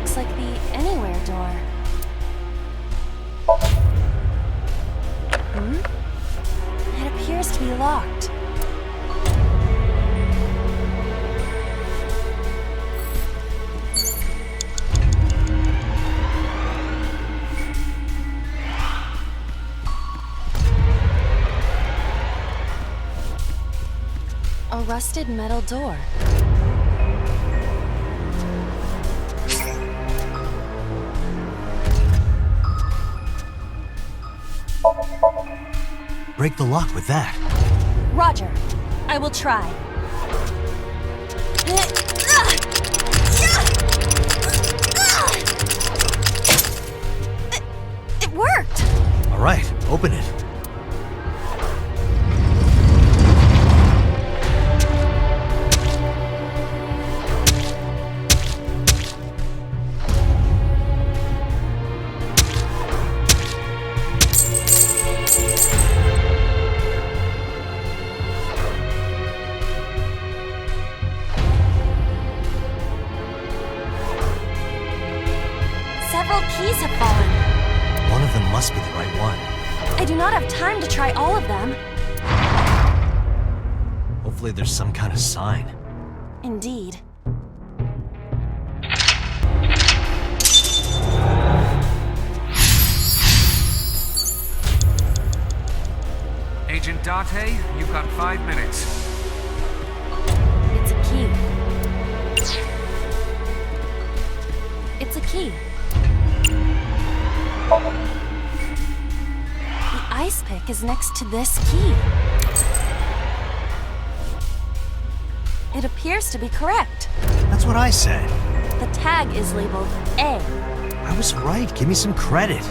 looks like the anywhere door. It appears to be locked. A rusted metal door. Break the lock with that. Roger. I will try. It worked! All right, open it. Several keys have fallen. One of them must be the right one. I do not have time to try all of them. Hopefully there's some kind of sign. Indeed. Agent Date, you've got 5 minutes. It's a key. It's a key. The ice pick is next to this key. It appears to be correct. That's what I said. The tag is labeled A. I was right. Give me some credit.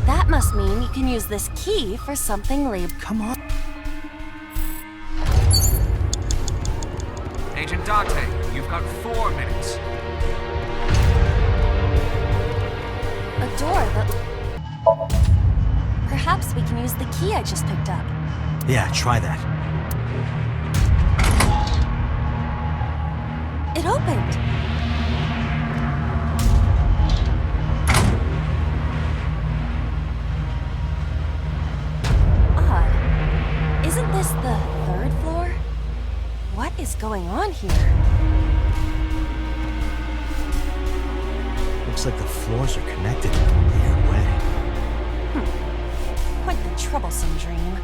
That must mean you can use this key for something labeled. Come on. Agent Date, you've got 4 minutes. A door that... Perhaps we can use the key I just picked up. Yeah, try that. It opened. Odd. Isn't this the 3rd floor? What is going on here? Looks like the floors are connected in a weird way. Quite the troublesome dream.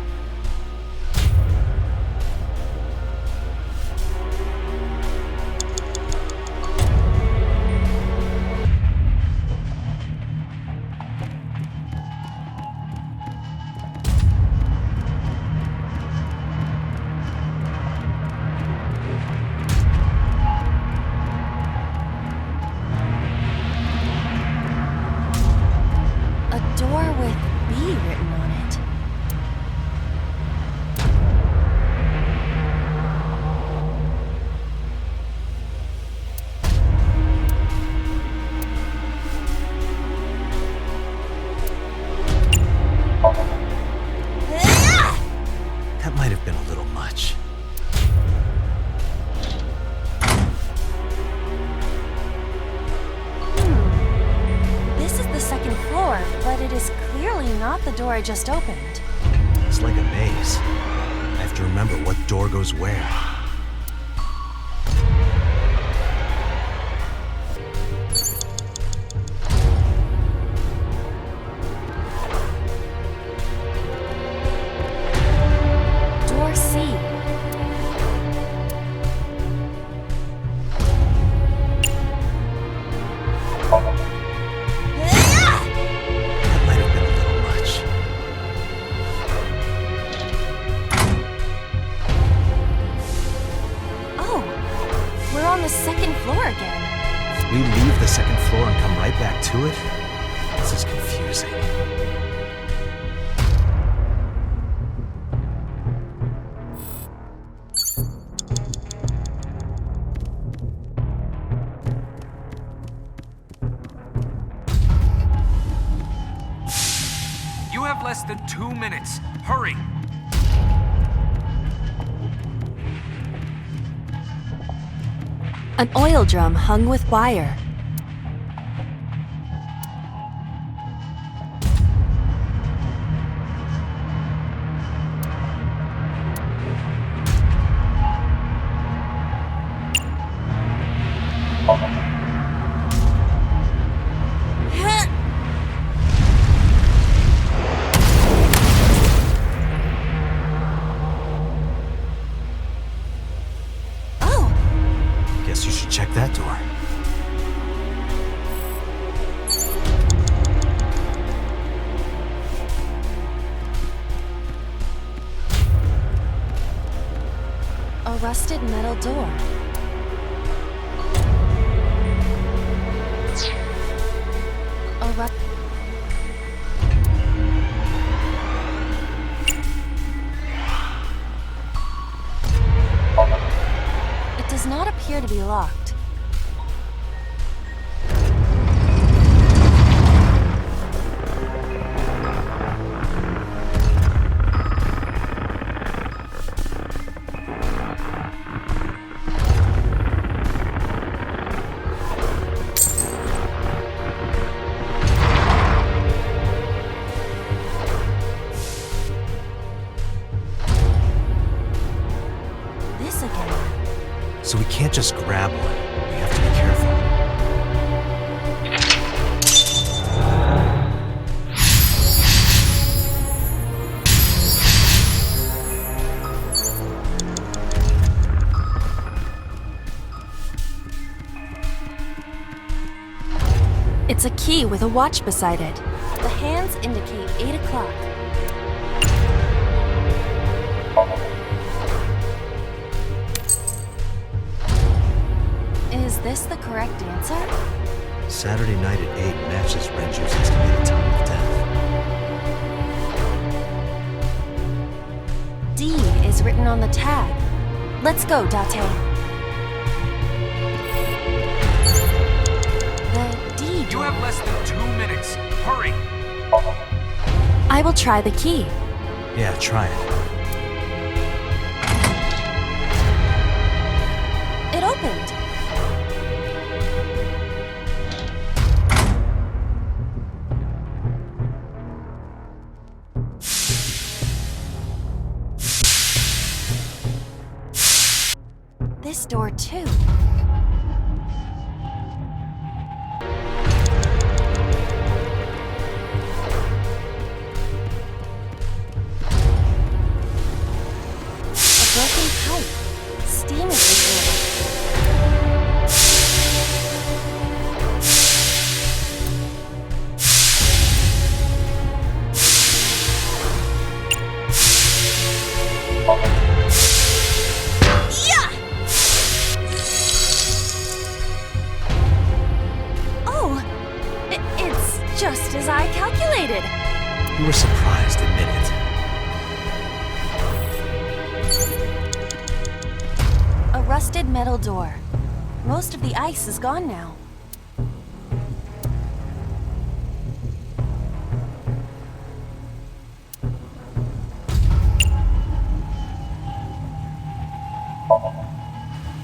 A door with B written on it. That might have been a little much. This is the 2nd floor, but it is clearly not the door I just opened. It's like a maze. I have to remember what door goes where. Door C. That might have been a little much. Oh, we're on the 2nd floor again. If we leave the 2nd floor and come right back to it, this is confusing. You have less than 2 minutes. Hurry! An oil drum hung with wire. Oh, Guess you should check that door. a rusted metal door. A ru- It does not appear to be locked. This again. So we can't just grab one. We have to be careful. It's a key with a watch beside it. The hands indicate 8 o'clock. Is this the correct answer? Saturday night at 8 matches Renju's estimated time of death. D is written on the tag. Let's go, Date. The D You door. have less than 2 minutes. Hurry! I will try the key. Yeah, try it. It opened. This door too. A broken pipe. Steam is leaking. Yeah! Oh, it's just as I calculated. You were surprised, admit it. A rusted metal door. Most of the ice is gone now.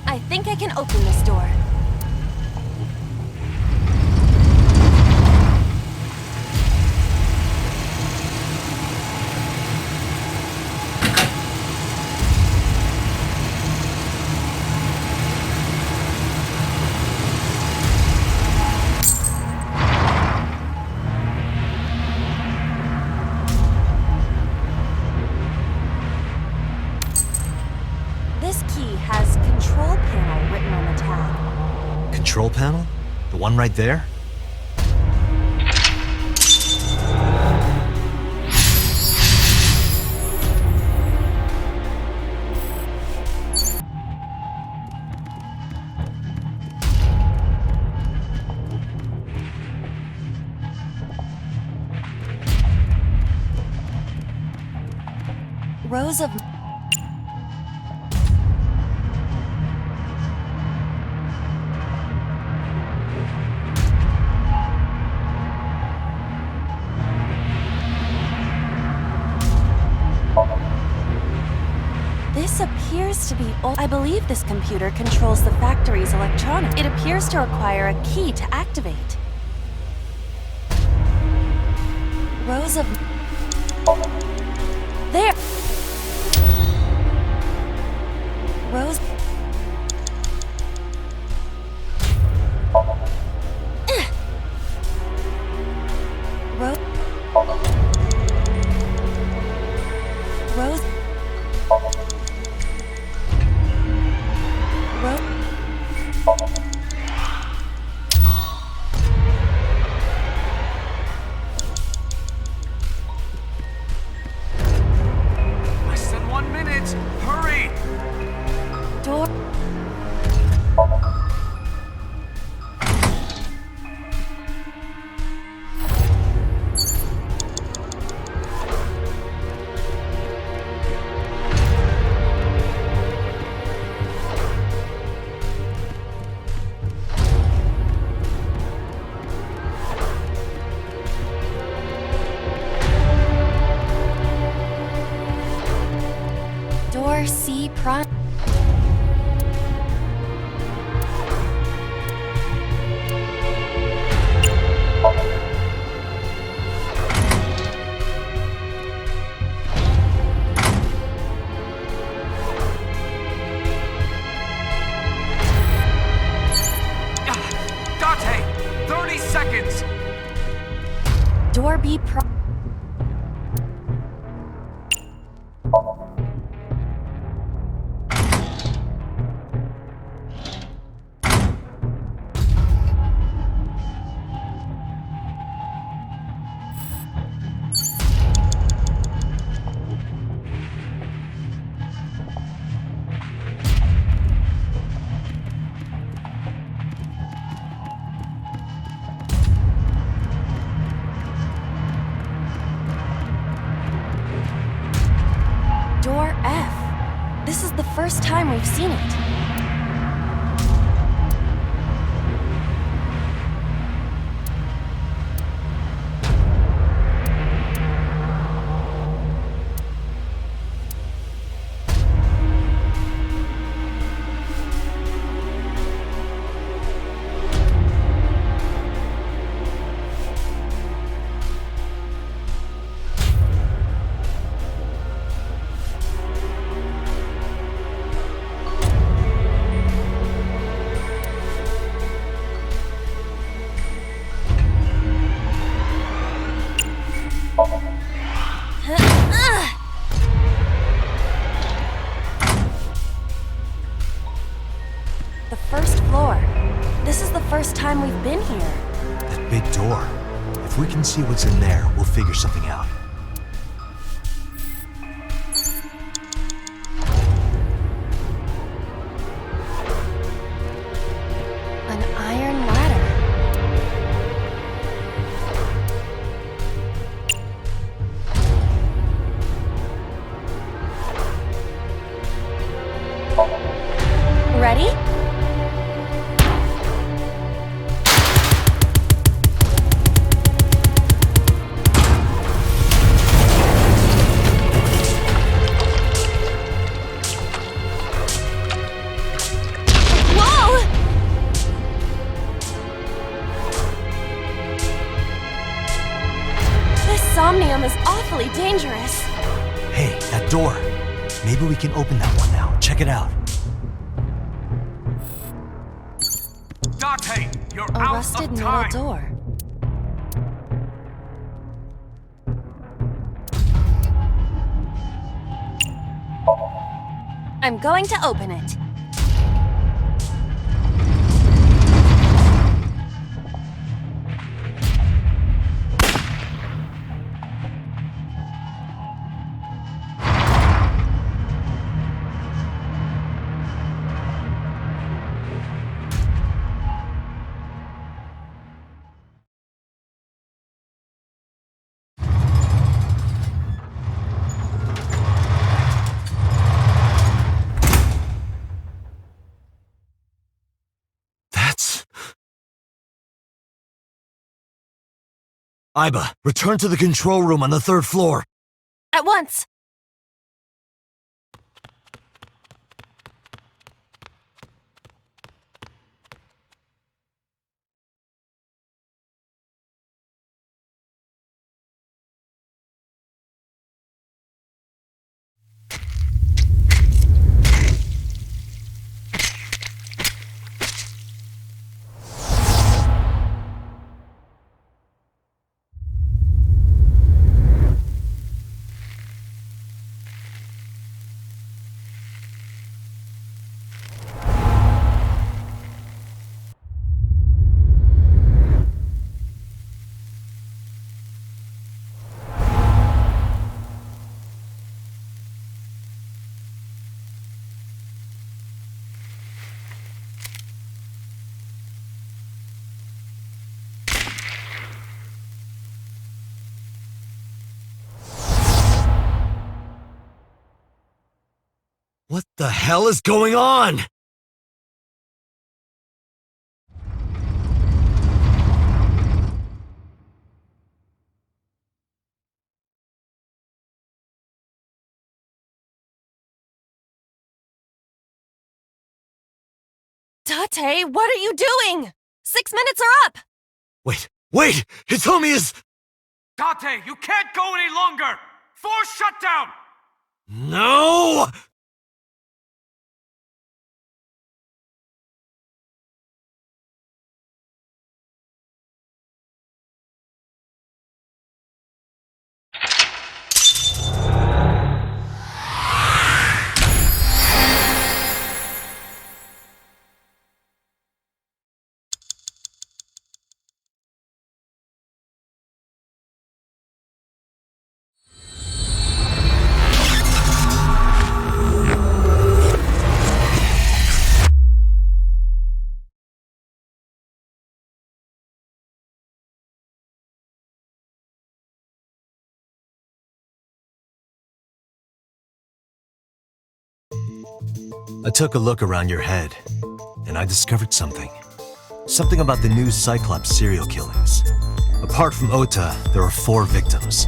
I think I can open this door. This key has control panel written on the tag. Control panel? The one right there? Rows of This appears to be old. I believe this computer controls the factory's electronics. It appears to require a key to activate. Rows of... There! door be pro- Door F. This is the first time we've seen it. The first floor. This is the first time we've been here. That big door. If we can see what's in there, we'll figure something out. An iron ladder. Ready? Whoa! This Somnium is awfully dangerous. Hey, that door. Maybe we can open that one now. Check it out. Date, you're A out rusted of metal time. door. I'm going to open it. That's... Iba, return to the control room on the 3rd floor. At once! What the hell is going on? Date, what are you doing? 6 minutes are up! Wait! Hitomi is... Date, you can't go any longer! Force shutdown! No! I took a look around your head, and I discovered something. Something about the new Cyclops serial killings. Apart from Ota, there are 4 victims.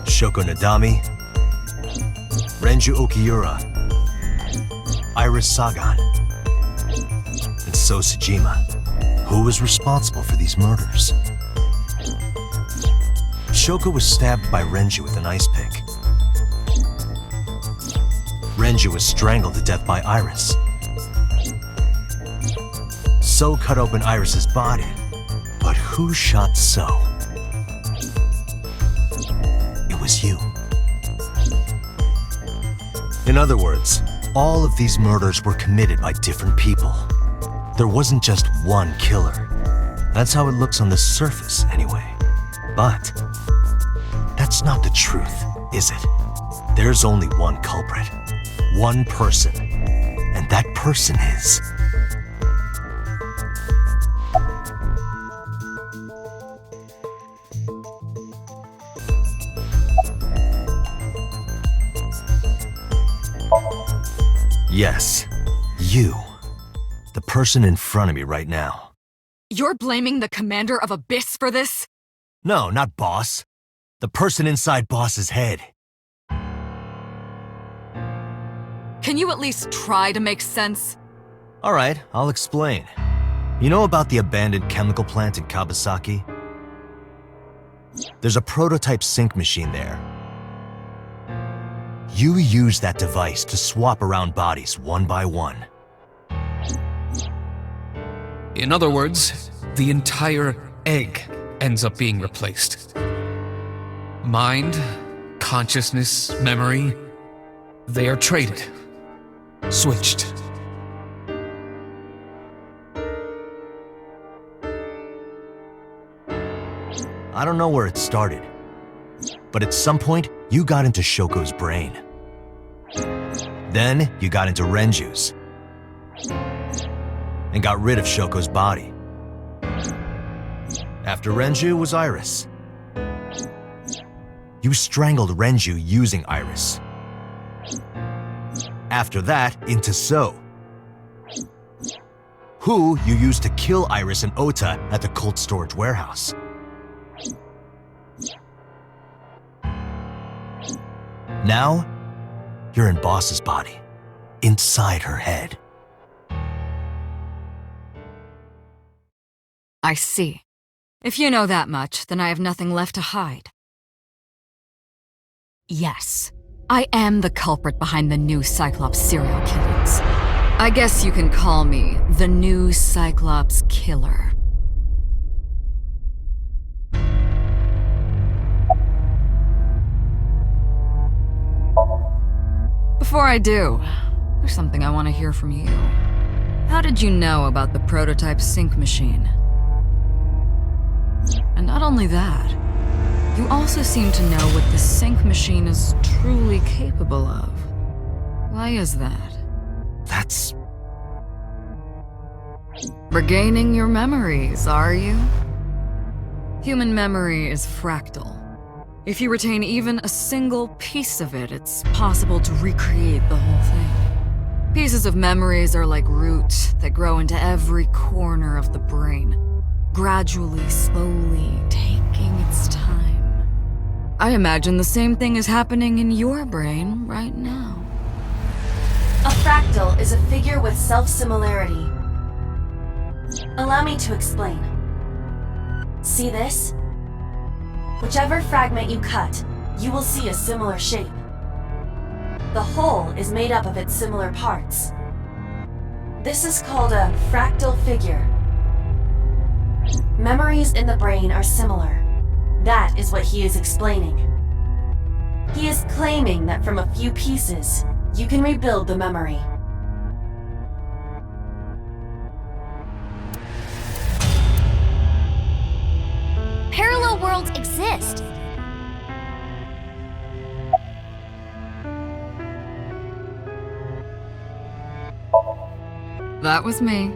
Shoko Nadami, Renju Okiura, Iris Sagan, and So Tsujima. Who was responsible for these murders? Shoko was stabbed by Renju with an ice pick. Renju was strangled to death by Iris. So cut open Iris's body. But who shot So? It was you. In other words, all of these murders were committed by different people. There wasn't just one killer. That's how it looks on the surface, anyway. But that's not the truth, is it? There's only one culprit. One person. And that person is... Yes, you. The person in front of me right now. You're blaming the commander of Abyss for this? No, not Boss. The person inside Boss's head. Can you at least try to make sense? All right, I'll explain. You know about the abandoned chemical plant in Kawasaki? There's a prototype sync machine there. You use that device to swap around bodies one by one. In other words, the entire egg ends up being replaced. Mind, consciousness, memory, they are traded, switched. I don't know where it started, but at some point, you got into Shoko's brain. Then, you got into Renju's. And got rid of Shoko's body. After Renju was Iris. You strangled Renju using Iris. After that, into So. Who you used to kill Iris and Ota at the cold storage warehouse. Now, you're in Boss's body, inside her head. I see. If you know that much, then I have nothing left to hide. Yes, I am the culprit behind the new Cyclops serial killings. I guess you can call me the new Cyclops killer. Before I do, there's something I want to hear from you. How did you know about the prototype sync machine? And not only that, you also seem to know what the sync machine is truly capable of. Why is that? That's... Regaining your memories, are you? Human memory is fractal. If you retain even a single piece of it, it's possible to recreate the whole thing. Pieces of memories are like roots that grow into every corner of the brain, gradually, slowly, taking its time. I imagine the same thing is happening in your brain right now. A fractal is a figure with self-similarity. Allow me to explain. See this? Whichever fragment you cut, you will see a similar shape. The whole is made up of its similar parts. This is called a fractal figure. Memories in the brain are similar. That is what he is explaining. He is claiming that from a few pieces, you can rebuild the memory. Parallel worlds exist. That was me.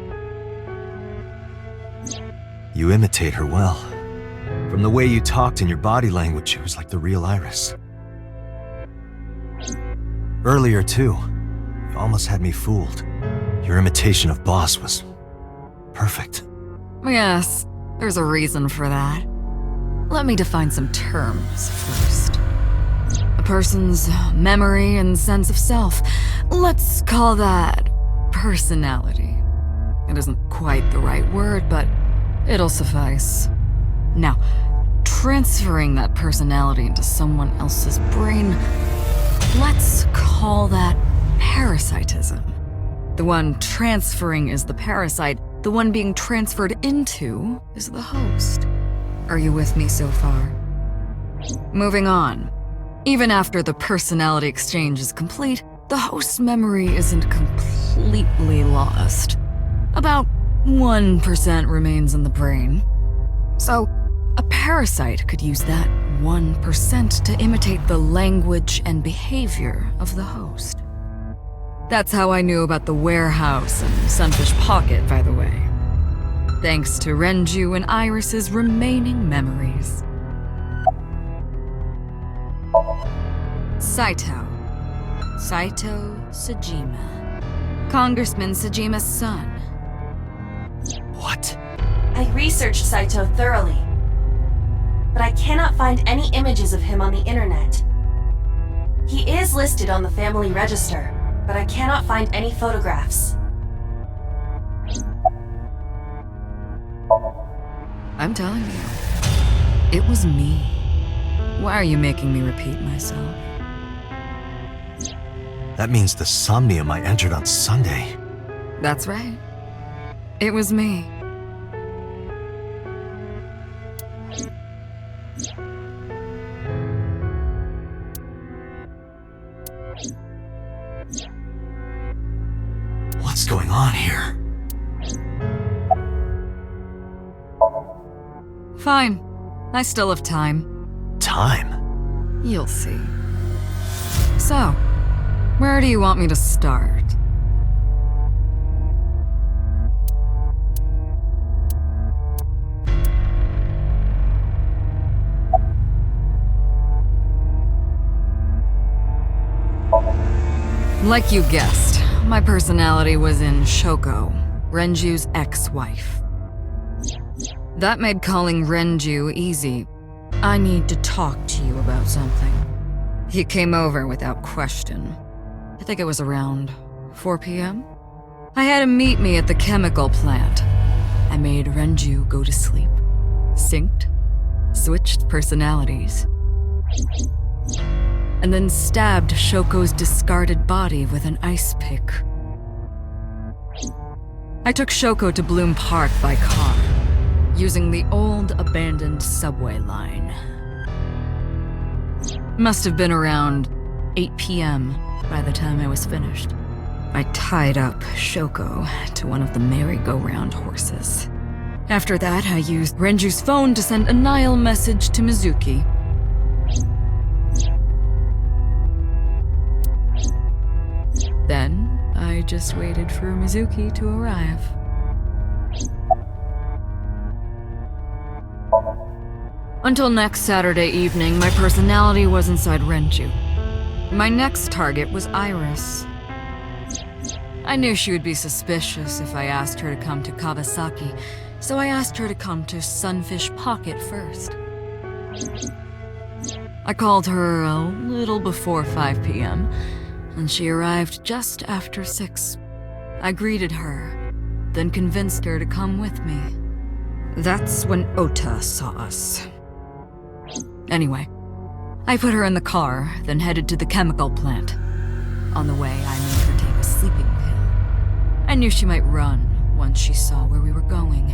You imitate her well. From the way you talked and your body language, it was like the real Iris. Earlier, too, almost had me fooled. Your imitation of Boss was perfect. Yes, there's a reason for that. Let me define some terms first. A person's memory and sense of self. Let's call that personality. It isn't quite the right word, but it'll suffice. Now, transferring that personality into someone else's brain, let's call that parasitism. The one transferring is the parasite, the one being transferred into is the host. Are you with me so far? Moving on. Even after the personality exchange is complete, the host's memory isn't completely lost. About 1% remains in the brain. So, a parasite could use that 1% to imitate the language and behavior of the host. That's how I knew about the warehouse and Sunfish Pocket, by the way. Thanks to Renju and Iris's remaining memories. Saito Sajima. Congressman Sajima's son. What? I researched Saito thoroughly, but I cannot find any images of him on the internet. He is listed on the family register, but I cannot find any photographs. I'm telling you, it was me. Why are you making me repeat myself? That means the Somnium I entered on Sunday. That's right. It was me. What's going on here? Fine. I still have time. Time? You'll see. So, where do you want me to start? Like you guessed, my personality was in Shoko, Renju's ex-wife. That made calling Renju easy. I need to talk to you about something. He came over without question. I think it was around 4 p.m. I had him meet me at the chemical plant. I made Renju go to sleep. Synced, switched personalities, and then stabbed Shoko's discarded body with an ice pick. I took Shoko to Bloom Park by car, using the old abandoned subway line. Must have been around 8 p.m. by the time I was finished. I tied up Shoko to one of the merry-go-round horses. After that, I used Renju's phone to send a Nile message to Mizuki. Then, I just waited for Mizuki to arrive. Until next Saturday evening, my personality was inside Renju. My next target was Iris. I knew she would be suspicious if I asked her to come to Kawasaki, so I asked her to come to Sunfish Pocket first. I called her a little before 5 p.m., and she arrived just after 6. I greeted her, then convinced her to come with me. That's when Ota saw us. Anyway, I put her in the car, then headed to the chemical plant. On the way, I made her take a sleeping pill. I knew she might run once she saw where we were going.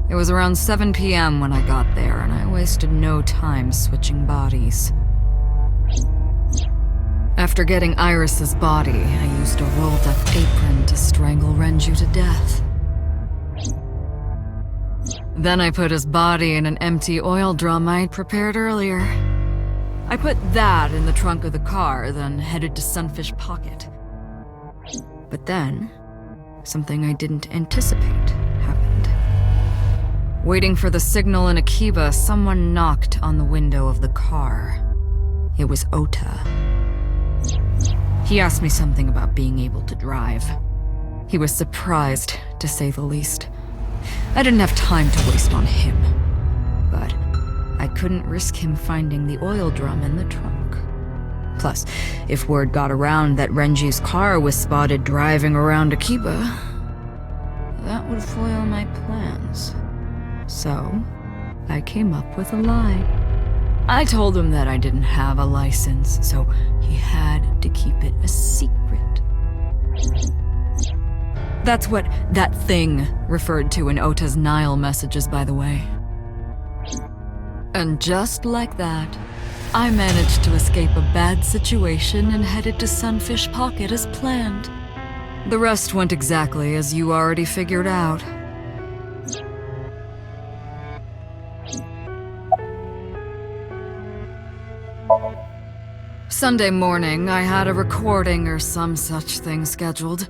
It was around 7 p.m. when I got there, and I wasted no time switching bodies. After getting Iris's body, I used a rolled-up apron to strangle Renju to death. Then I put his body in an empty oil drum I'd prepared earlier. I put that in the trunk of the car, then headed to Sunfish Pocket. But then, something I didn't anticipate happened. Waiting for the signal in Akiba, someone knocked on the window of the car. It was Ota. He asked me something about being able to drive. He was surprised, to say the least. I didn't have time to waste on him. But I couldn't risk him finding the oil drum in the trunk. Plus, if word got around that Renji's car was spotted driving around Akiba, that would foil my plans. So, I came up with a lie. I told him that I didn't have a license, so he had to keep it a secret. That's what that thing referred to in Ota's Nile messages, by the way. And just like that, I managed to escape a bad situation and headed to Sunfish Pocket as planned. The rest went exactly as you already figured out. Sunday morning, I had a recording or some such thing scheduled.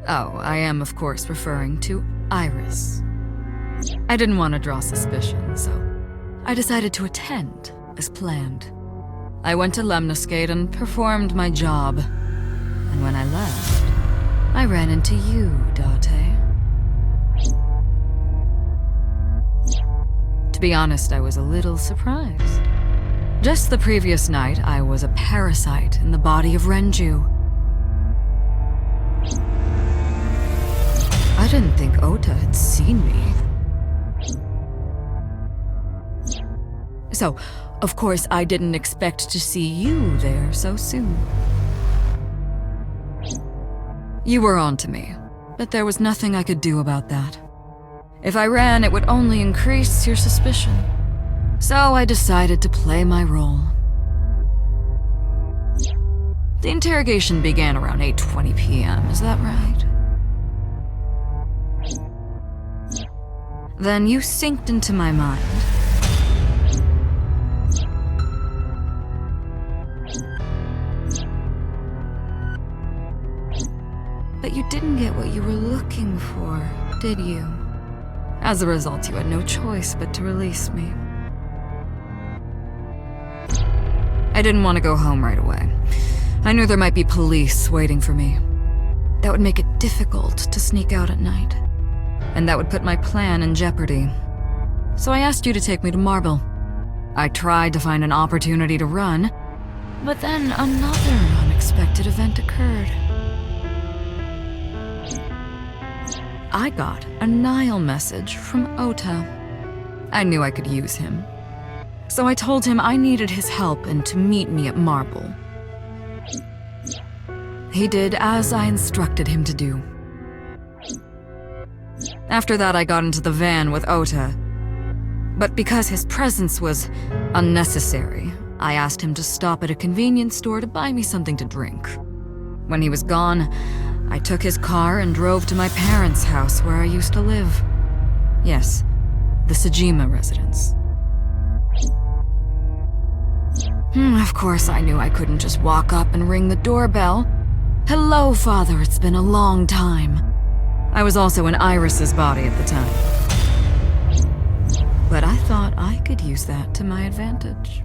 Oh, I am of course referring to Iris. I didn't want to draw suspicion, so I decided to attend as planned. I went to Lemniscate and performed my job. And when I left, I ran into you, Date. To be honest, I was a little surprised. Just the previous night, I was a parasite in the body of Renju. I didn't think Ota had seen me. So, of course, I didn't expect to see you there so soon. You were on to me, but there was nothing I could do about that. If I ran, it would only increase your suspicion. So I decided to play my role. The interrogation began around 8:20 p.m., is that right? Then you synced into my mind. But you didn't get what you were looking for, did you? As a result, you had no choice but to release me. I didn't want to go home right away. I knew there might be police waiting for me. That would make it difficult to sneak out at night. And that would put my plan in jeopardy. So I asked you to take me to Marble. I tried to find an opportunity to run, but then another unexpected event occurred. I got a Nile message from Ota. I knew I could use him. So I told him I needed his help and to meet me at Marble. He did as I instructed him to do. After that, I got into the van with Ota. But because his presence was unnecessary, I asked him to stop at a convenience store to buy me something to drink. When he was gone, I took his car and drove to my parents' house where I used to live. Yes, the Sejima residence. Of course, I knew I couldn't just walk up and ring the doorbell. Hello, Father, it's been a long time. I was also in Iris's body at the time. But I thought I could use that to my advantage.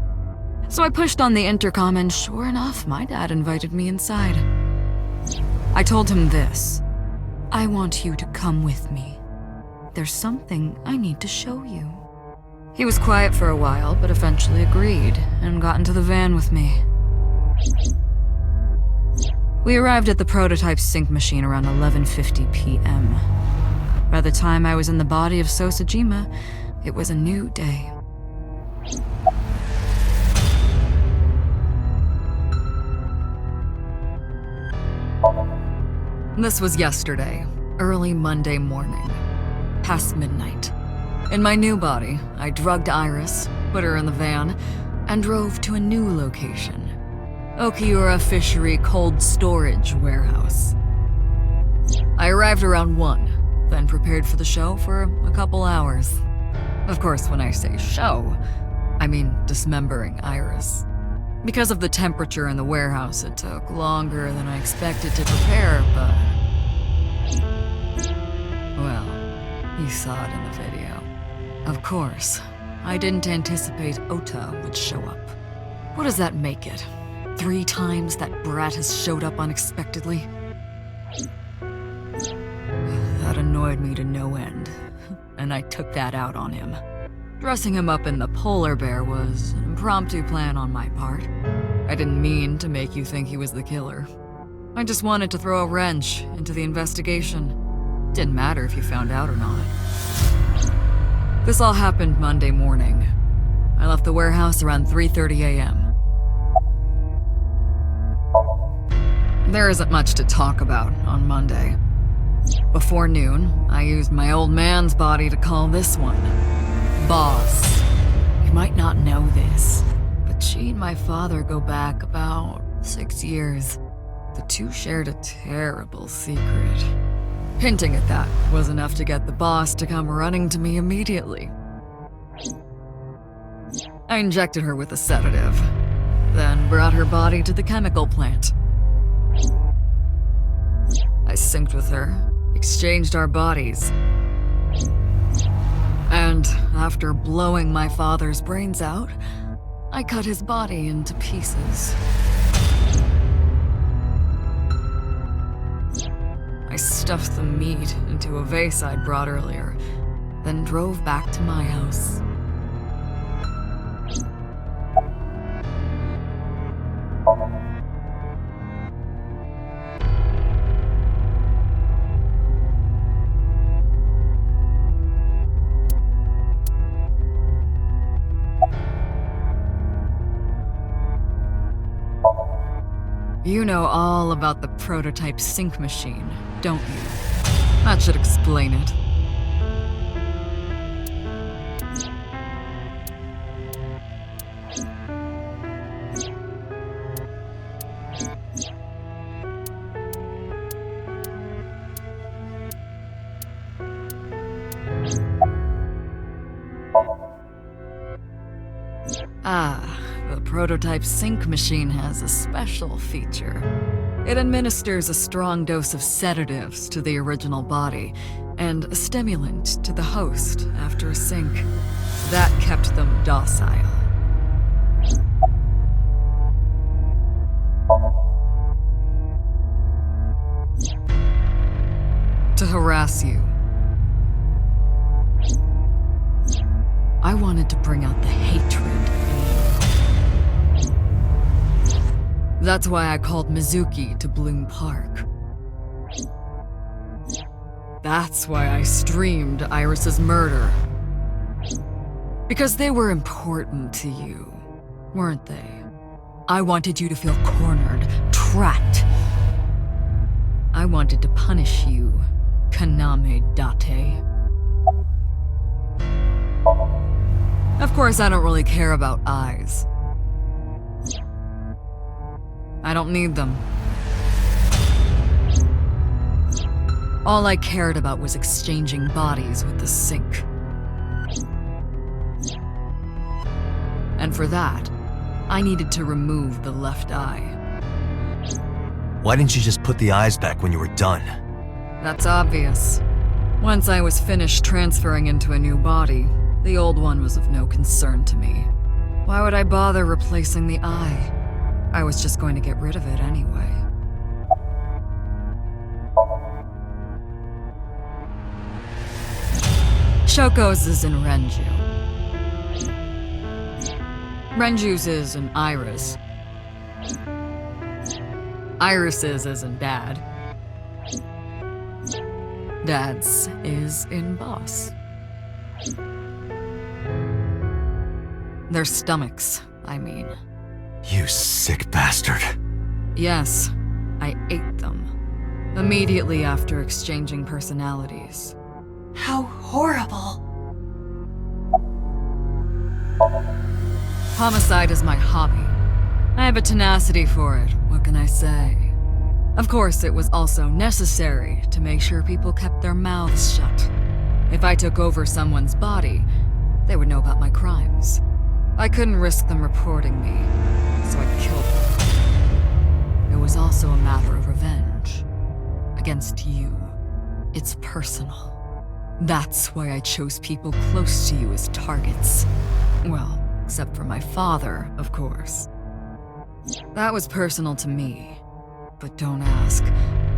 So I pushed on the intercom and sure enough, my dad invited me inside. I told him this. I want you to come with me. There's something I need to show you. He was quiet for a while, but eventually agreed and got into the van with me. We arrived at the prototype sync machine around 11:50 p.m. By the time I was in the body of Sosejima, it was a new day. This was yesterday, early Monday morning, past midnight. In my new body, I drugged Iris, put her in the van, and drove to a new location. Okiura Fishery Cold Storage Warehouse. I arrived around 1, then prepared for the show for a couple hours. Of course, when I say show, I mean dismembering Iris. Because of the temperature in the warehouse, it took longer than I expected to prepare, but... well, you saw it in the video. Of course, I didn't anticipate Ota would show up. What does that make it? 3 times that brat has showed up unexpectedly. That annoyed me to no end, and I took that out on him. Dressing him up in the polar bear was an impromptu plan on my part. I didn't mean to make you think he was the killer. I just wanted to throw a wrench into the investigation. Didn't matter if you found out or not. This all happened Monday morning. I left the warehouse around 3:30 a.m. There isn't much to talk about on Monday. Before noon, I used my old man's body to call this one Boss. You might not know this, but she and my father go back about 6 years. The two shared a terrible secret. Hinting at that was enough to get the boss to come running to me immediately. I injected her with a sedative, then brought her body to the chemical plant. I synced with her, exchanged our bodies, and after blowing my father's brains out, I cut his body into pieces. I stuffed the meat into a vase I'd brought earlier, then drove back to my house. You know all about the prototype sync machine, don't you? That should explain it. The prototype sync machine has a special feature. It administers a strong dose of sedatives to the original body and a stimulant to the host after a sync. That kept them docile. To harass you. I wanted to bring out the hatred in you. That's why I called Mizuki to Bloom Park. That's why I streamed Iris's murder. Because they were important to you, weren't they? I wanted you to feel cornered, trapped. I wanted to punish you, Kaname Date. Of course, I don't really care about eyes. I don't need them. All I cared about was exchanging bodies with the sync. And for that, I needed to remove the left eye. Why didn't you just put the eyes back when you were done? That's obvious. Once I was finished transferring into a new body, the old one was of no concern to me. Why would I bother replacing the eye? I was just going to get rid of it anyway. Shoko's is in Renju. Renju's is in Iris. Iris's is in Dad. Dad's is in Boss. Their stomachs, I mean. You sick bastard. Yes, I ate them. Immediately after exchanging personalities. How horrible. Homicide is my hobby. I have a tenacity for it, what can I say? Of course, it was also necessary to make sure people kept their mouths shut. If I took over someone's body, they would know about my crimes. I couldn't risk them reporting me, so I killed them. It was also a matter of revenge. Against you. It's personal. That's why I chose people close to you as targets. Well, except for my father, of course. That was personal to me. But don't ask.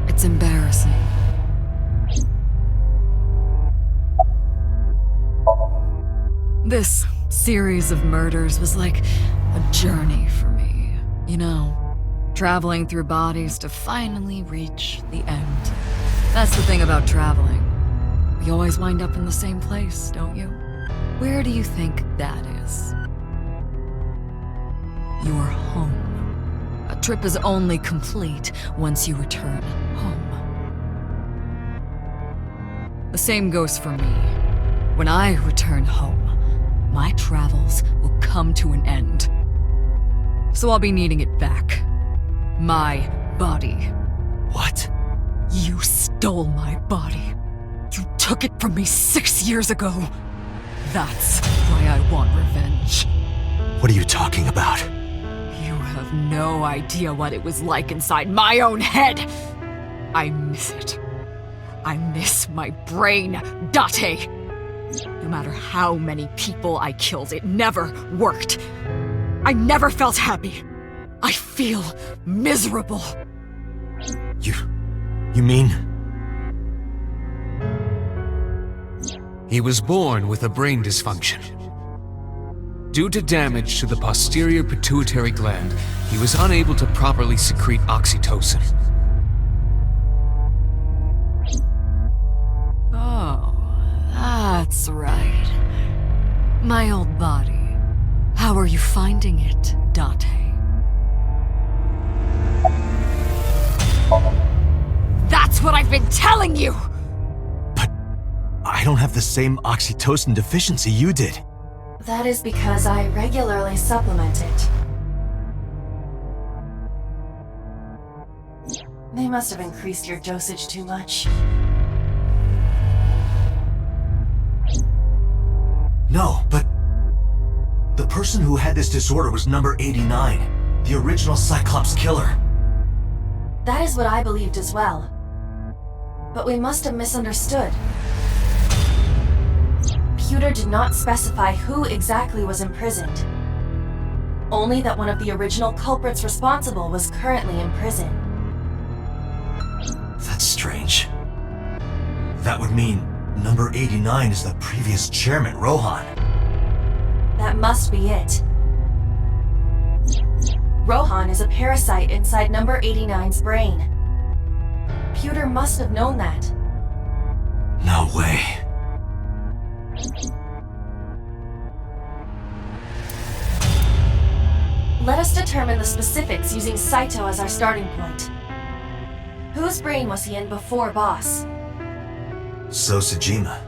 It's embarrassing. This series of murders was like a journey for me. You know, traveling through bodies to finally reach the end. That's the thing about traveling. We always wind up in the same place, don't you? Where do you think that is? Your home. A trip is only complete once you return home. The same goes for me. When I return home, my travels will come to an end. So I'll be needing it back. My body. What? You stole my body. You took it from me 6 years ago. That's why I want revenge. What are you talking about? You have no idea what it was like inside my own head. I miss it. I miss my brain, Date. No matter how many people I killed, it never worked. I never felt happy. I feel miserable. You mean? He was born with a brain dysfunction. Due to damage to the posterior pituitary gland, he was unable to properly secrete oxytocin. Oh, that's right. My old body. How are you finding it, Date? That's what I've been telling you! But I don't have the same oxytocin deficiency you did. That is because I regularly supplement it. They must have increased your dosage too much. No, but the person who had this disorder was number 89, the original Cyclops killer. That is what I believed as well. But we must have misunderstood. Pewter did not specify who exactly was imprisoned. Only that one of the original culprits responsible was currently in prison. That's strange. That would mean number 89 is the previous chairman, Rohan. That must be it. Rohan is a parasite inside number 89's brain. Pewter must have known that. No way. Let us determine the specifics using Saito as our starting point. Whose brain was he in before Boss? So Sejima.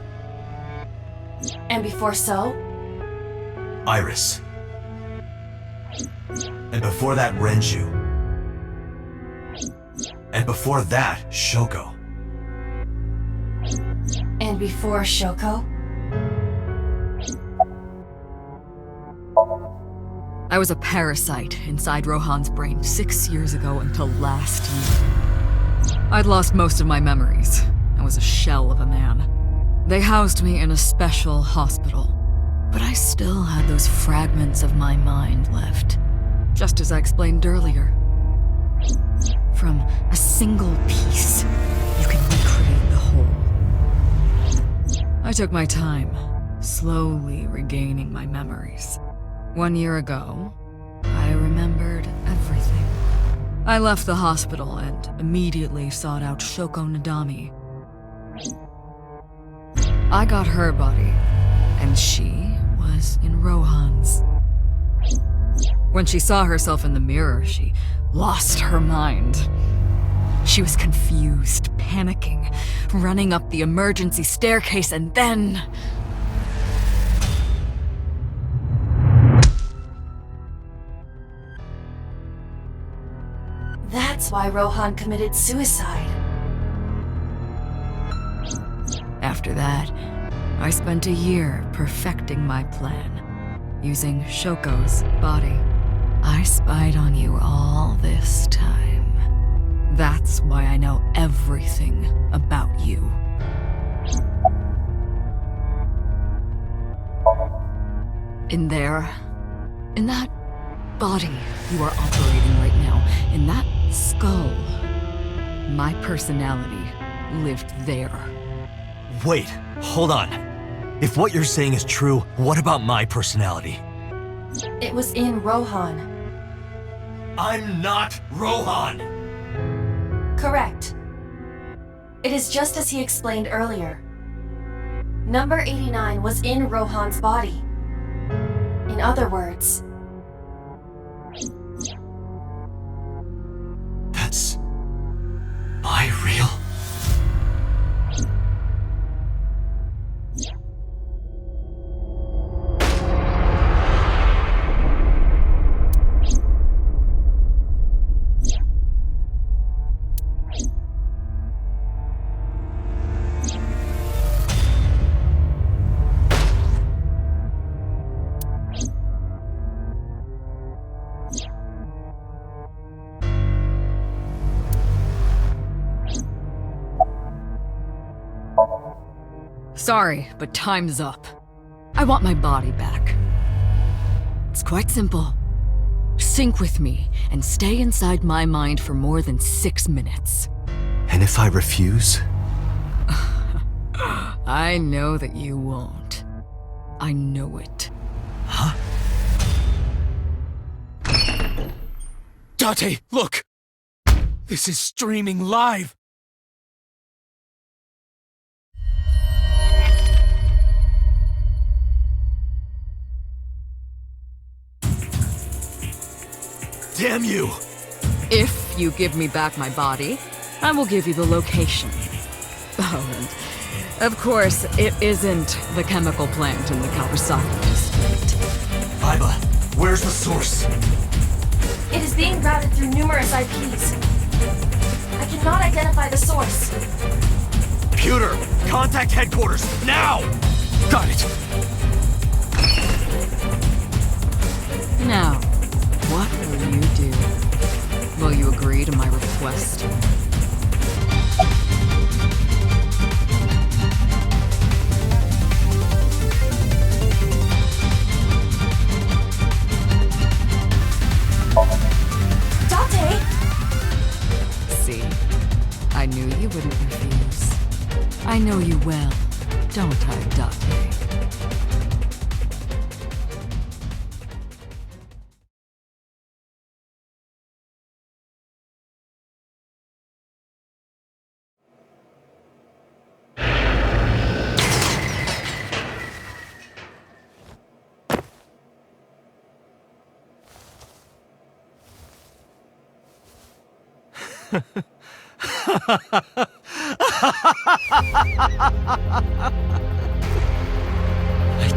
And before So? Iris. And before that, Renju. And before that, Shoko. And before Shoko? I was a parasite inside Rohan's brain 6 years ago until last year. I'd lost most of my memories. I was a shell of a man. They housed me in a special hospital, but I still had those fragments of my mind left, just as I explained earlier. From a single piece, you can recreate the whole. I took my time, slowly regaining my memories. 1 year ago, I remembered everything. I left the hospital and immediately sought out Shoko Nadami. I got her body, and she was in Rohan's. When she saw herself in the mirror, she lost her mind. She was confused, panicking, running up the emergency staircase, and then... That's why Rohan committed suicide. After that, I spent a year perfecting my plan, using Shoko's body. I spied on you all this time. That's why I know everything about you. In there, in that body, You are operating right now in that skull. My personality lived there. Wait, hold on. If what you're saying is true, what about my personality? It was in Rohan. I'm not Rohan! Correct. It is just as he explained earlier. Number 89 was in Rohan's body. In other words, that's my real... Sorry, but time's up. I want my body back. It's quite simple. Sync with me and stay inside my mind for more than 6 minutes. And if I refuse? I know that you won't. I know it. Huh? Date, look! This is streaming live! Damn you! If you give me back my body, I will give you the location. Oh, and of course, it isn't the chemical plant in the Kawasaki district. Iba, where's the source? it is being routed through numerous IPs. I cannot identify the source. Computer, contact headquarters, now! Got it! Now, what will you do? Will you agree to my request? Date! See? I knew you wouldn't refuse. I know you well, don't I,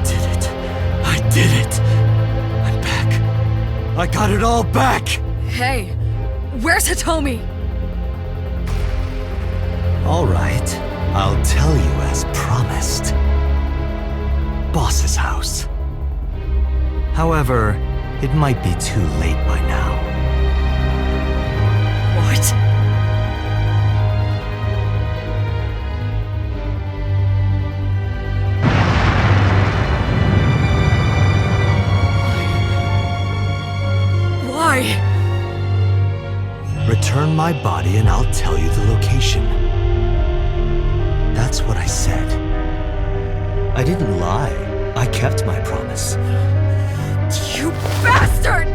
Date? I did it! I'm back. I got it all back! Hey, where's Hitomi? All right, I'll tell you as promised. Boss's house. However, it might be too late by now. What? Why? Return my body and I'll tell you the location. That's what I said. I didn't lie. I kept my promise. You bastard!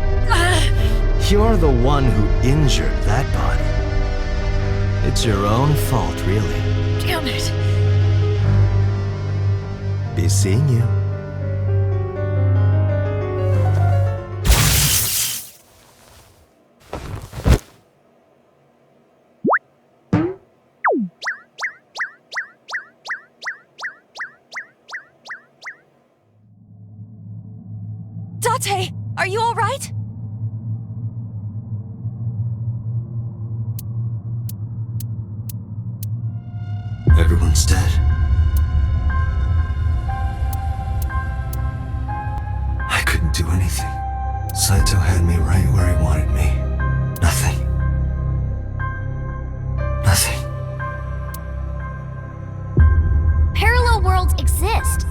You're the one who injured that body. It's your own fault, really. Damn it! Be seeing you. Date, are you all right? Everyone's dead. I couldn't do anything. Saito had me right where he wanted me. Nothing. Nothing. Parallel worlds exist.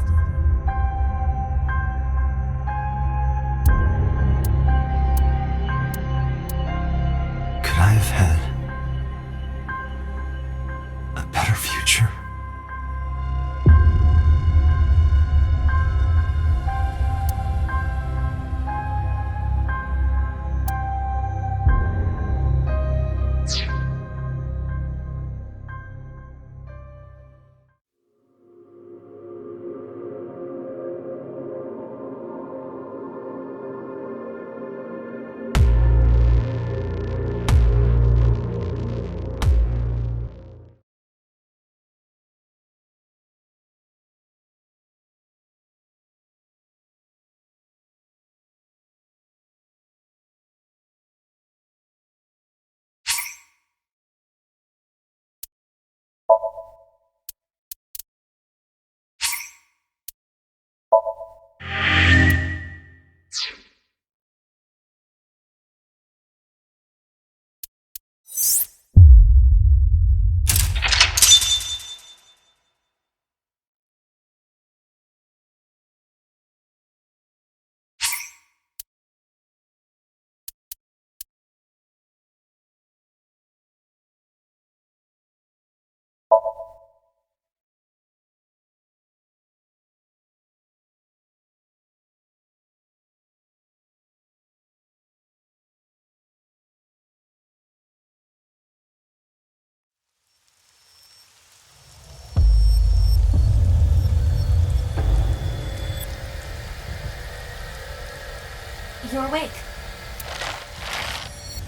You're awake.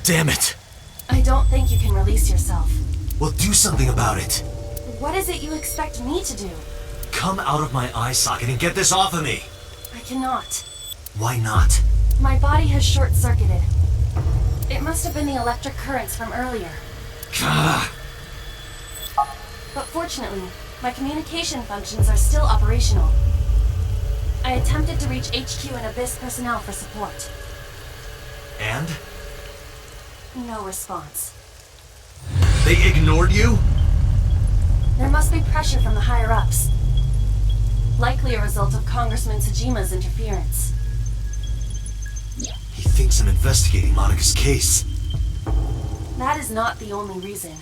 Damn it! I don't think you can release yourself. Well, do something about it. What is it you expect me to do? Come out of my eye socket and get this off of me! I cannot. Why not? My body has short-circuited. It must have been the electric currents from earlier. Gah. But fortunately, my communication functions are still operational. I attempted to reach HQ and Abyss personnel for support. And? No response. They ignored you? There must be pressure from the higher-ups. Likely a result of Congressman Tsujima's interference. He thinks I'm investigating Monika's case. That is not the only reason.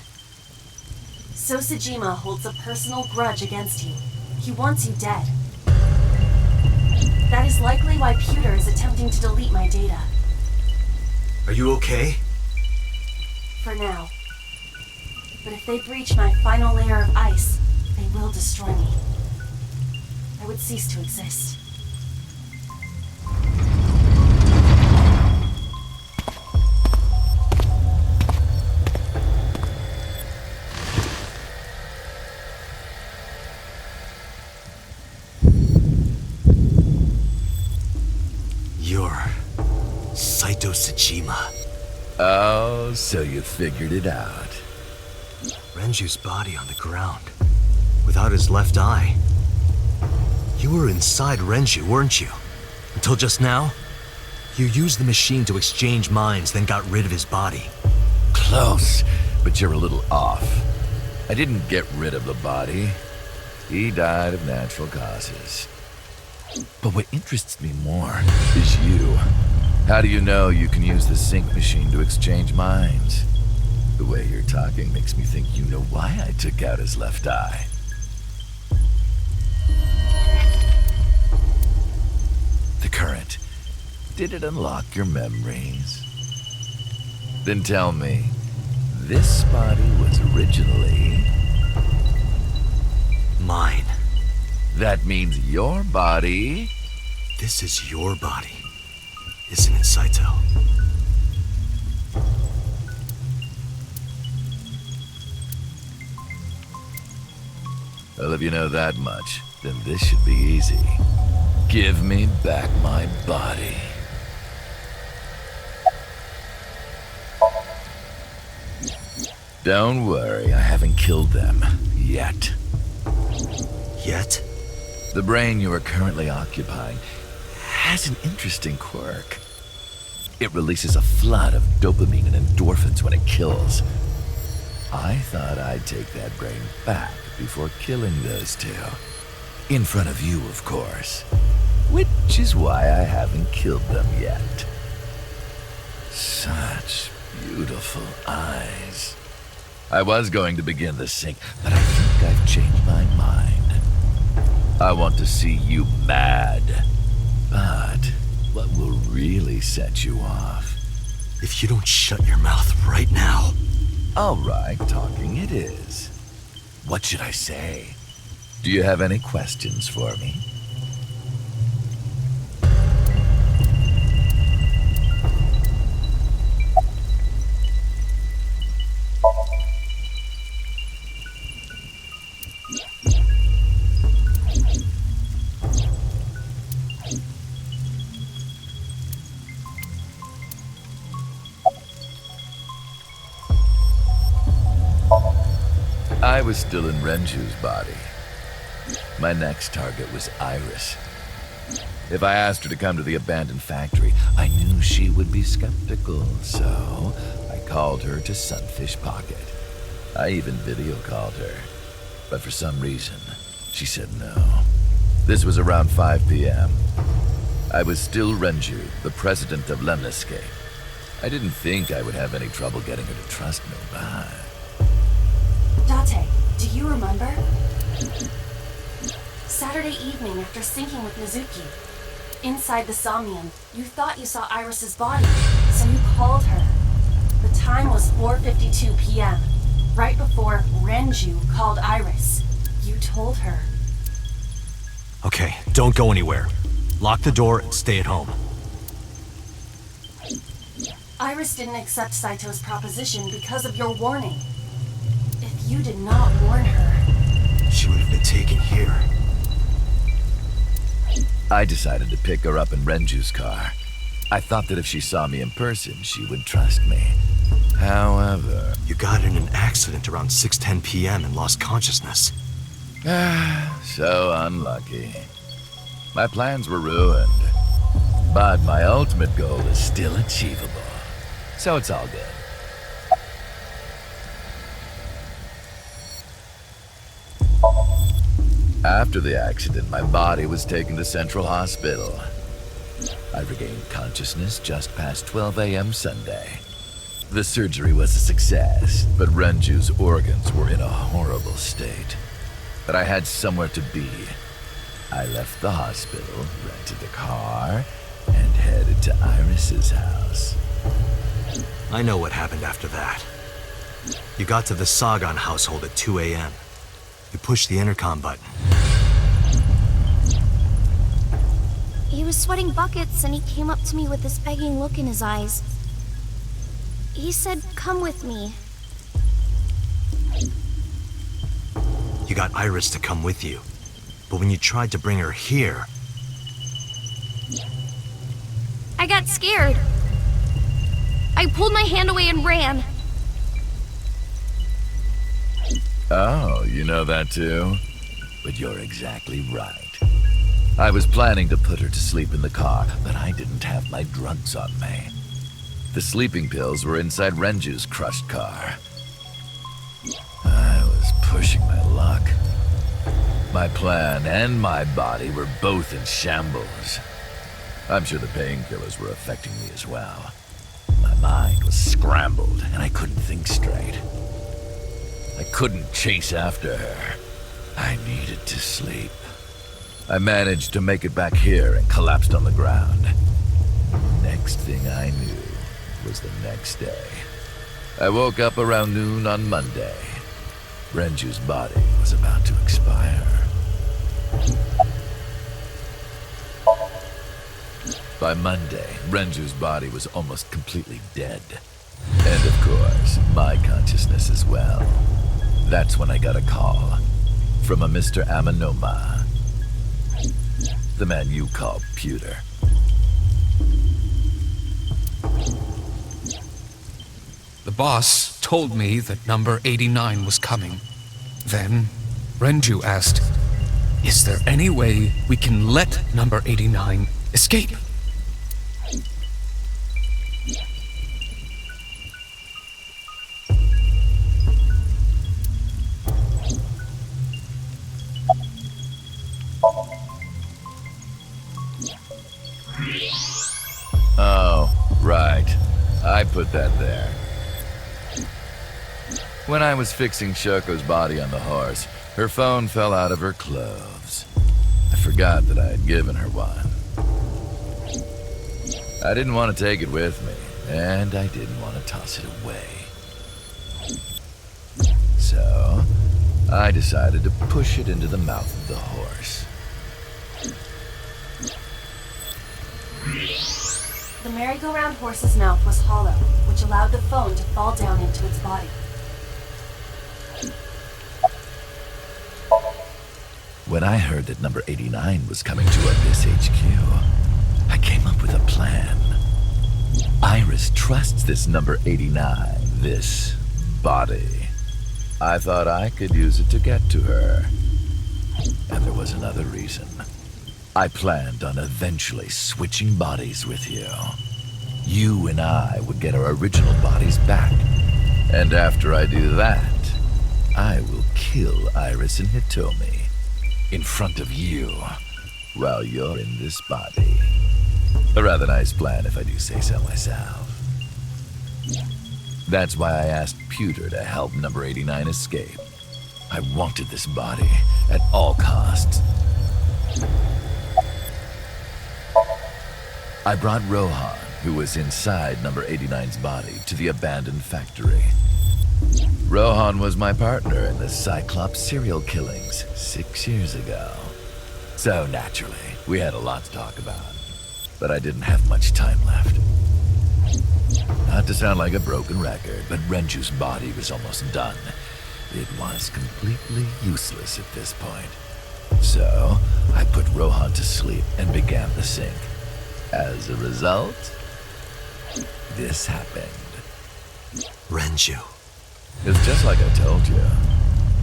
So Tsujima holds a personal grudge against you. He wants you dead. That is likely why Pewter is attempting to delete my data. Are you okay? For now. But if they breach my final layer of ice, they will destroy me. I would cease to exist. You're Saito Tsuchima. Oh, so you figured it out. Renju's body on the ground, without his left eye. You were inside Renju, weren't you? Until just now? You used the machine to exchange minds, then got rid of his body. Close, but you're a little off. I didn't get rid of the body. He died of natural causes. But what interests me more is you. How do you know you can use the sync machine to exchange minds? The way you're talking makes me think you know why I took out his left eye. The current. Did it unlock your memories? Then tell me, this body was originally... Mine. That means your body... This is your body, isn't it, Saito? Well, if you know that much, then this should be easy. Give me back my body. Don't worry, I haven't killed them yet. Yet? The brain you are currently occupying has an interesting quirk. It releases a flood of dopamine and endorphins when it kills. I thought I'd take that brain back before killing those two. In front of you, of course. Which is why I haven't killed them yet. Such beautiful eyes. I was going to begin the sync, but I think I've changed my mind. I want to see you mad. But what will really set you off? If you don't shut your mouth right now... All right, talking it is. What should I say? Do you have any questions for me? I was still in Renju's body. My next target was Iris. If I asked her to come to the abandoned factory, I knew she would be skeptical, so I called her to Sunfish Pocket. I even video called her, but for some reason, she said no. This was around 5 p.m. I was still Renju, the president of Lemniscape. I didn't think I would have any trouble getting her to trust me, but... Date, do you remember? Saturday evening after syncing with Mizuki. Inside the Somnium, you thought you saw Iris's body, so you called her. The time was 4:52 p.m., right before Renju called Iris. You told her. Okay, don't go anywhere. Lock the door and stay at home. Iris didn't accept Saito's proposition because of your warning. If you did not warn her... She would have been taken here. I decided to pick her up in Renju's car. I thought that if she saw me in person, she would trust me. However... You got in an accident around 6:10 p.m. and lost consciousness. So unlucky. My plans were ruined. But my ultimate goal is still achievable. So it's all good. After the accident, my body was taken to Central Hospital. I regained consciousness just past 12 a.m. Sunday. The surgery was a success, but Renju's organs were in a horrible state. But I had somewhere to be. I left the hospital, rented a car, and headed to Iris's house. I know what happened after that. You got to the Sagan household at 2 a.m. You pushed the intercom button. He was sweating buckets and he came up to me with this begging look in his eyes. He said, "Come with me." You got Iris to come with you. But when you tried to bring her here... I got scared. I pulled my hand away and ran. Oh, you know that too? But you're exactly right. I was planning to put her to sleep in the car, but I didn't have my drugs on me. The sleeping pills were inside Renju's crushed car. I was pushing my luck. My plan and my body were both in shambles. I'm sure the painkillers were affecting me as well. My mind was scrambled, and I couldn't think straight. I couldn't chase after her. I needed to sleep. I managed to make it back here and collapsed on the ground. Next thing I knew was the next day. I woke up around noon on Monday. Renju's body was about to expire. By Monday, Renju's body was almost completely dead. And of course, my consciousness as well. That's when I got a call from a Mr. Amanoma. The man you call Pewter. The boss told me that number 89 was coming. Then, Renju asked, "Is there any way we can let number 89 escape?" Oh, right. I put that there. When I was fixing Shoko's body on the horse, her phone fell out of her clothes. I forgot that I had given her one. I didn't want to take it with me, and I didn't want to toss it away. So, I decided to push it into the mouth of the horse. The merry-go-round horse's mouth was hollow, which allowed the phone to fall down into its body. When I heard that number 89 was coming to Abyss HQ, I came up with a plan. Iris trusts this number 89, this body. I thought I could use it to get to her. And there was another reason. I planned on eventually switching bodies with you. You and I would get our original bodies back. And after I do that, I will kill Iris and Hitomi in front of you while you're in this body. A rather nice plan if I do say so myself. That's why I asked Pewter to help number 89 escape. I wanted this body at all costs. I brought Rohan, who was inside number 89's body, to the abandoned factory. Rohan was my partner in the Cyclops serial killings 6 years ago. So naturally, we had a lot to talk about. But I didn't have much time left. Not to sound like a broken record, but Renju's body was almost done. It was completely useless at this point. So, I put Rohan to sleep and began the sync. As a result, this happened. Renju. It's just like I told you.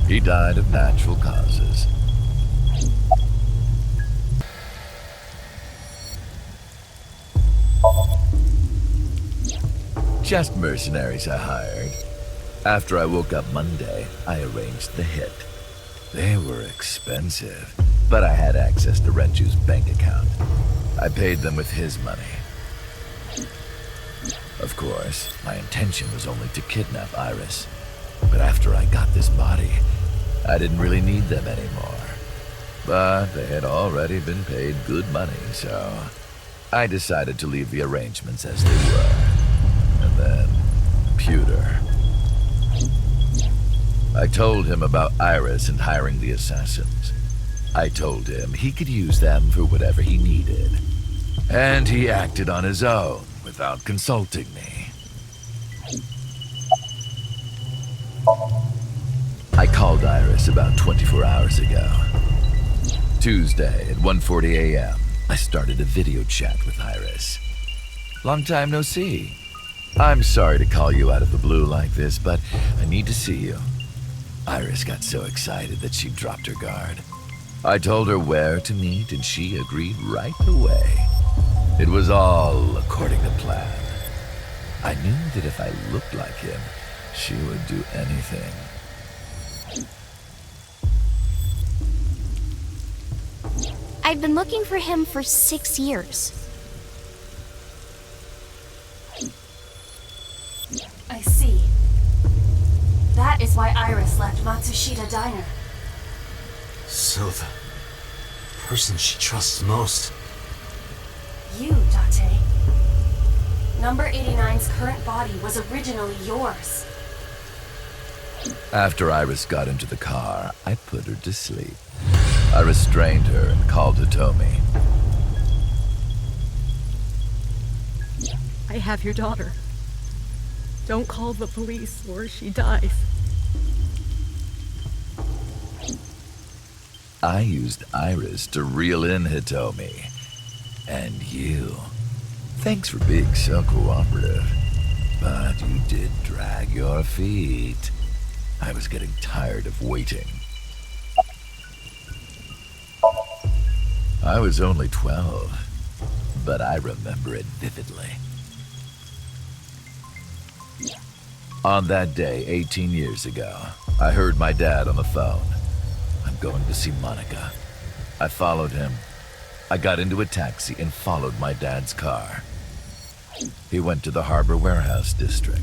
He died of natural causes. Just mercenaries I hired. After I woke up Monday, I arranged the hit. They were expensive, but I had access to Renju's bank account. I paid them with his money. Of course, my intention was only to kidnap Iris. But after I got this body, I didn't really need them anymore. But they had already been paid good money, so I decided to leave the arrangements as they were. And then, Pewter. I told him about Iris and hiring the assassins. I told him he could use them for whatever he needed. And he acted on his own without consulting me. I called Iris about 24 hours ago. Tuesday at 1:40 a.m., I started a video chat with Iris. Long time no see. I'm sorry to call you out of the blue like this, but I need to see you. Iris got so excited that she dropped her guard. I told her where to meet, and she agreed right away. It was all according to plan. I knew that if I looked like him, she would do anything. I've been looking for him for 6 years. I see. That is why Iris left Matsushita Diner. So the person she trusts most. You, Date. Number 89's current body was originally yours. After Iris got into the car, I put her to sleep. I restrained her and called Hitomi. I have your daughter. Don't call the police or she dies. I used Iris to reel in Hitomi. And you. Thanks for being so cooperative. But you did drag your feet. I was getting tired of waiting. I was only 12, but I remember it vividly. On that day, 18 years ago, I heard my dad on the phone. I'm going to see Monica. I followed him. I got into a taxi and followed my dad's car. He went to the Harbor Warehouse District.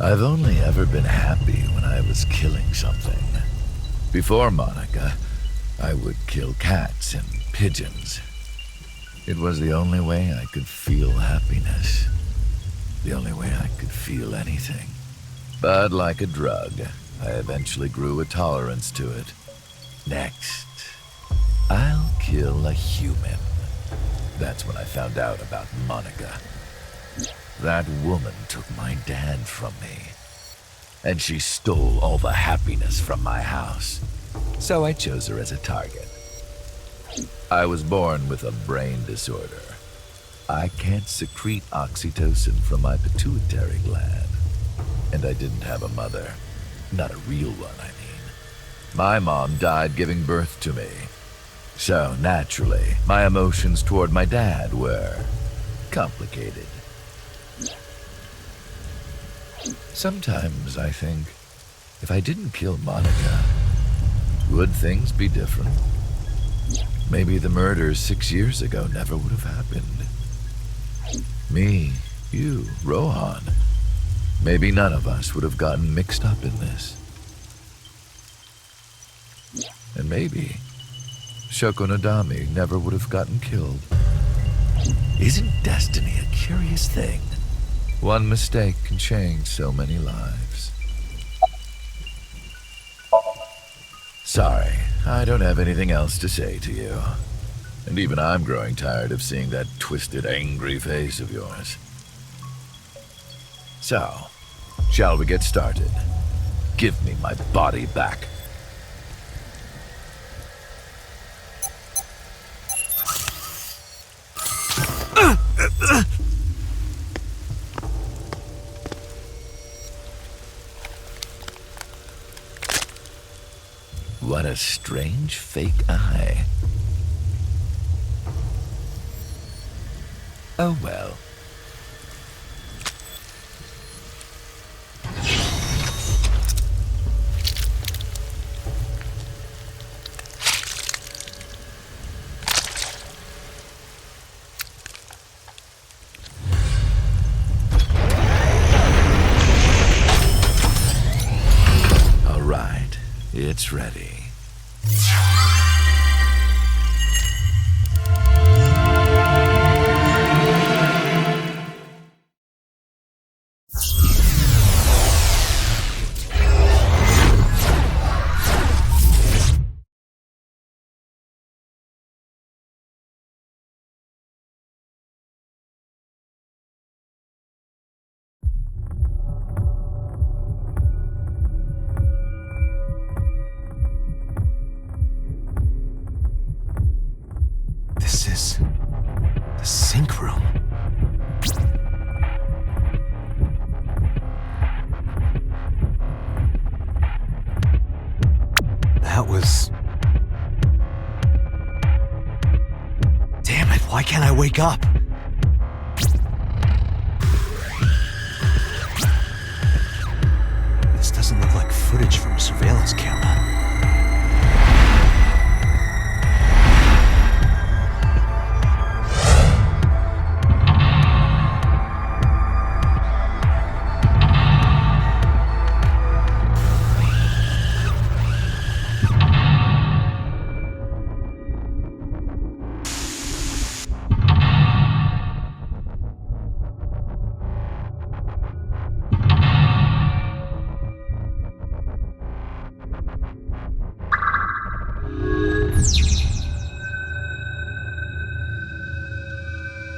I've only ever been happy when I was killing something. Before Monica, I would kill cats and pigeons. It was the only way I could feel happiness. The only way I could feel anything. But like a drug, I eventually grew a tolerance to it. Next, I'll kill a human. That's when I found out about Monica. That woman took my dad from me. And she stole all the happiness from my house. So I chose her as a target. I was born with a brain disorder. I can't secrete oxytocin from my pituitary gland. And I didn't have a mother. Not a real one, I mean. My mom died giving birth to me. So, naturally, my emotions toward my dad were complicated. Sometimes I think, if I didn't kill Monica, would things be different? Maybe the murders 6 years ago never would have happened. Me, you, Rohan. Maybe none of us would have gotten mixed up in this. And maybe Shoko Nadami never would have gotten killed. Isn't destiny a curious thing? One mistake can change so many lives. Sorry, I don't have anything else to say to you. And even I'm growing tired of seeing that twisted, angry face of yours. So, shall we get started? Give me my body back. What a strange fake eye. Oh well. All right, it's ready. This is the sink room. That was... Damn it, why can't I wake up? This doesn't look like footage from a surveillance camera.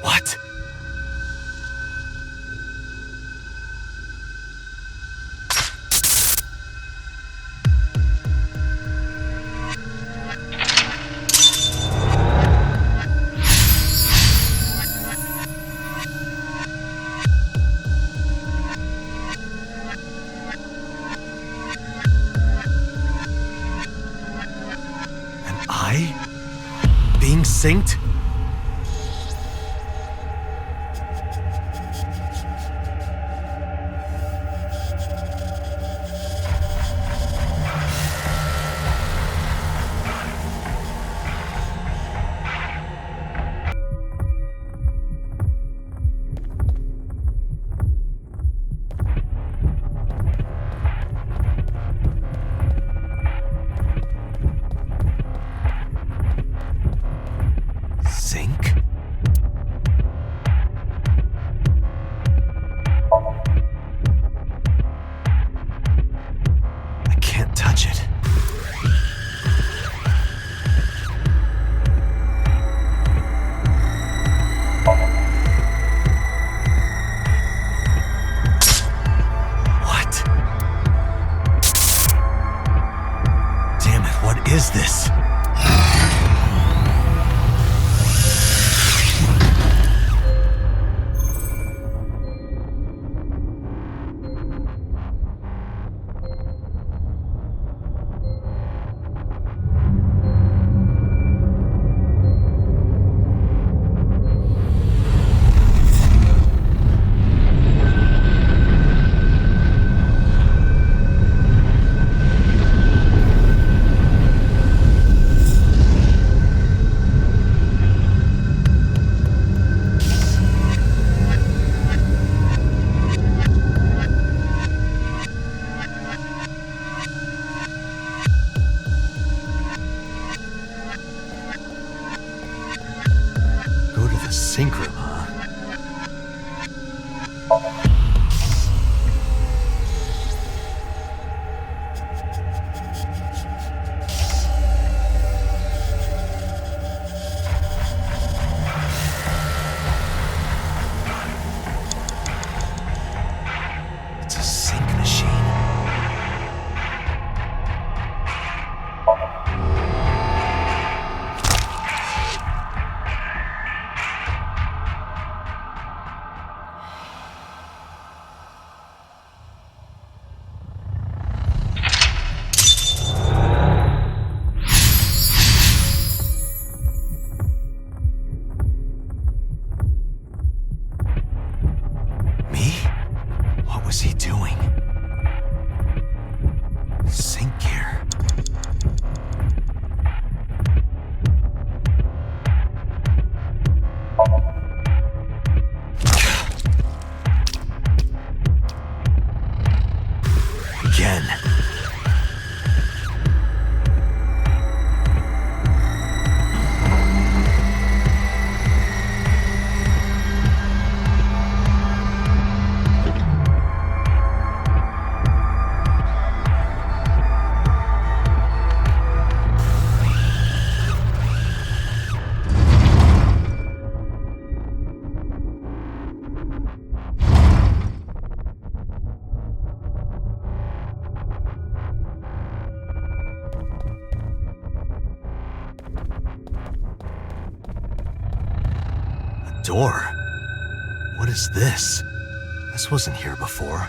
What? Am I being synced? Sync? I can't touch it. What? Damn it, what is this? in. Door? What is this? This wasn't here before.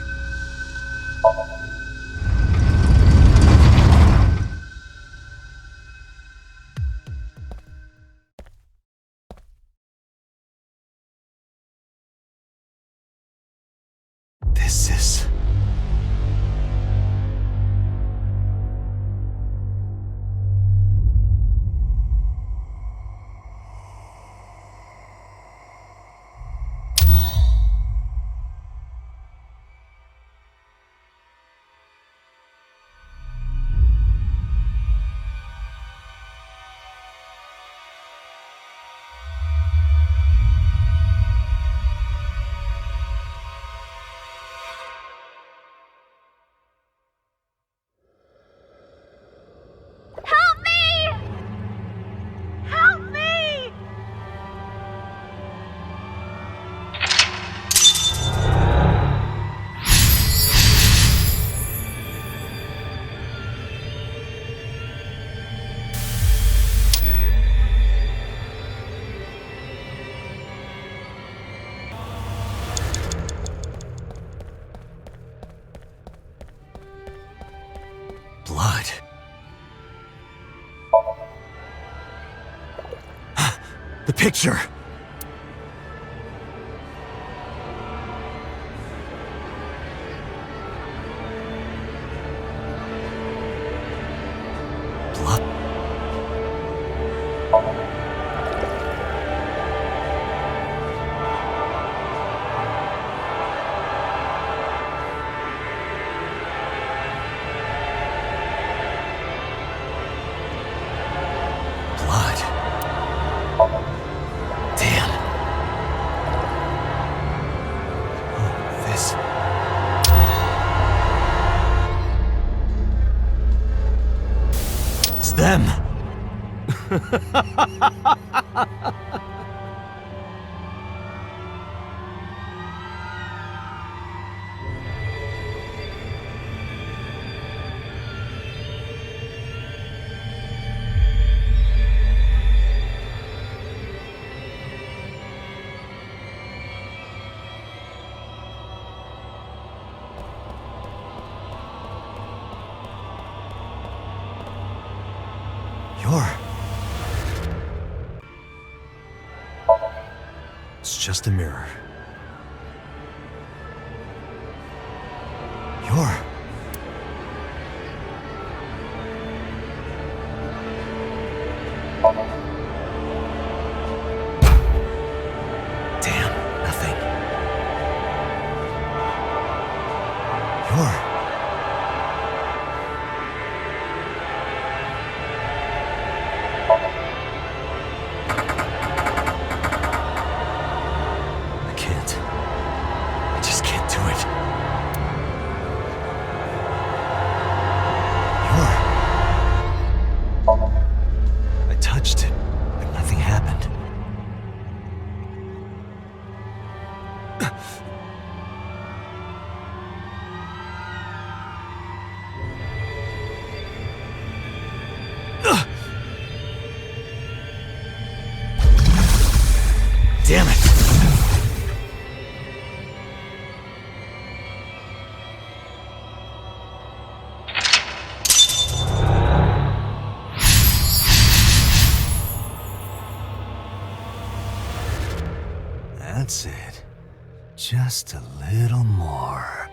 This is... Help me! Help me! blood. The picture! Blood. Blood. Damn. Oh, this... It's them! It's just a mirror. Damn, nothing. I can't. I just can't do it. I touched it, but nothing happened. Damn it! That's it. Just a little more.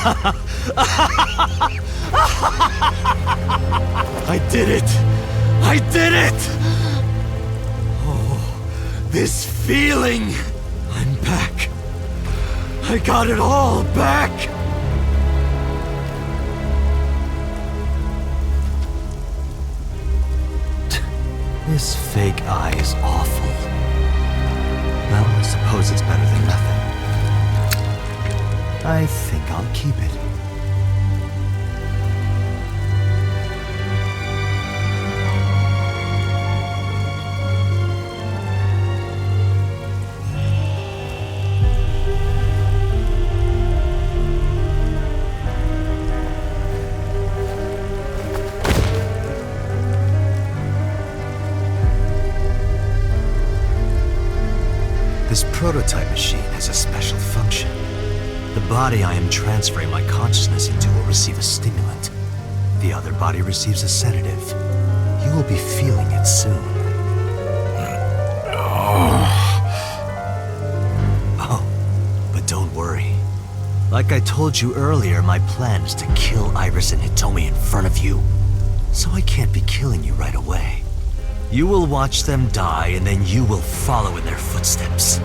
I did it! I did it! Oh, this feeling! I'm back. I got it all back! This fake eye is awful. Well, I suppose it's better than nothing. I think I'll keep it. This prototype machine has a special function. The body I am transferring my consciousness into will receive a stimulant. The other body receives a sedative. You will be feeling it soon. Oh, but don't worry. Like I told you earlier, my plan is to kill Iris and Hitomi in front of you. So I can't be killing you right away. You will watch them die, and then you will follow in their footsteps.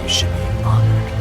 You should be honored.